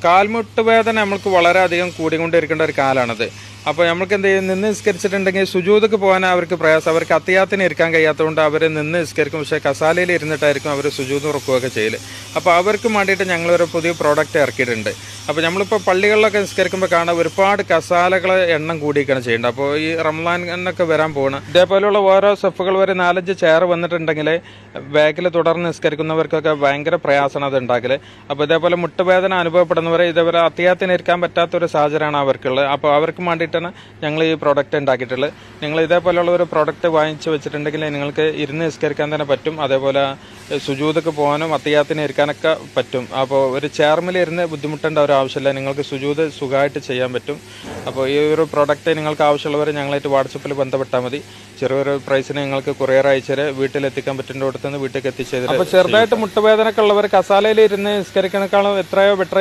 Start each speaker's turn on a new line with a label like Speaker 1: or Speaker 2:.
Speaker 1: കാൽമുട്ട് വേദന നമുക്ക് വളരെയധികം കൂടിക്കൊണ്ടിരിക്കേണ്ട ഒരു കാലാണത്. അപ്പോൾ നമുക്ക് എന്ത് ചെയ്യും, നിന്ന് നിസ്കരിച്ചിട്ടുണ്ടെങ്കിൽ സുജൂദക്ക് പോകാൻ അവർക്ക് പ്രയാസം. അവർക്ക് അത്തിയാത്തിന് ഇരിക്കാൻ കഴിയാത്തതുകൊണ്ട് അവർ നിന്ന് നിസ്കരിക്കും. പക്ഷേ കസാലയിൽ ഇരുന്നിട്ടായിരിക്കും അവർ സുജൂദ് ഉറക്കുകയൊക്കെ ചെയ്യൽ. അപ്പോൾ അവർക്ക് വേണ്ടിയിട്ട് ഞങ്ങളൊരു പുതിയ പ്രോഡക്റ്റ് ഇറക്കിയിട്ടുണ്ട്. അപ്പോൾ നമ്മളിപ്പോൾ പള്ളികളിലൊക്കെ നിസ്കരിക്കുമ്പോൾ കാണാൻ ഒരുപാട് കസാലകൾ എണ്ണം കൂടിയൊക്കെയാണ് ചെയ്യേണ്ടത്. അപ്പോൾ ഈ റംസാനൊക്കെ വരാൻ പോകണം. ഇതേപോലെയുള്ള ഓരോ സ്റ്റെപ്പുകൾ വരെ 4-5 ചെയർ വന്നിട്ടുണ്ടെങ്കിൽ ബാക്കിൽ തുടർന്ന് നിസ്കരിക്കുന്നവർക്കൊക്കെ ഭയങ്കര പ്രയാസമാണ് അത് ഉണ്ടാക്കൽ. അപ്പോൾ ഇതേപോലെ മുട്ടുവേദന അനുഭവപ്പെടുന്നവരെ ഇതേപോലെ അത്തിയാത്തിന് ഇരിക്കാൻ പറ്റാത്തൊരു സാഹചര്യമാണ് അവർക്കുള്ളത്. അപ്പോൾ അവർക്ക് വേണ്ടിയിട്ടാണ് ഞങ്ങൾ ഈ പ്രോഡക്റ്റ് ഉണ്ടാക്കിയിട്ടുള്ളത്. നിങ്ങൾ ഇതേപോലെയുള്ള ഒരു പ്രോഡക്റ്റ് വാങ്ങിച്ച് വെച്ചിട്ടുണ്ടെങ്കിൽ നിങ്ങൾക്ക് ഇരുന്ന് നിസ്കരിക്കാൻ തന്നെ പറ്റും. അതേപോലെ സുജൂദക്ക് പോകാനും അത്തിയാത്തിന് ഇരിക്കാനൊക്കെ പറ്റും. അപ്പോൾ ഒരു ചെയർമിൽ ഇരുന്ന് ബുദ്ധിമുട്ടേണ്ട ഒരു ആവശ്യമില്ല. നിങ്ങൾക്ക് സുജൂദ് സുഖമായിട്ട് ചെയ്യാൻ പറ്റും. അപ്പോൾ ഈ ഒരു പ്രോഡക്റ്റ് നിങ്ങൾക്ക് ആവശ്യമുള്ളവർ ഞങ്ങളായിട്ട് വാട്സപ്പിൽ ബന്ധപ്പെട്ടാൽ മതി. ചെറിയൊരു പ്രൈസിന് നിങ്ങൾക്ക് കൊറിയർ അയച്ചാൽ വീട്ടിലെത്തിക്കാൻ പറ്റുന്ന അടുത്തുനിന്ന് വീട്ടിലേക്ക് എത്തിച്ചേരും. അപ്പോൾ ചെറുതായിട്ട് മുട്ടുവേദനയൊക്കെ ഉള്ളവർ കസാലയിൽ ഇരുന്ന് നിസ്കരിക്കണേക്കാളും എത്രയോ ബെറ്റർ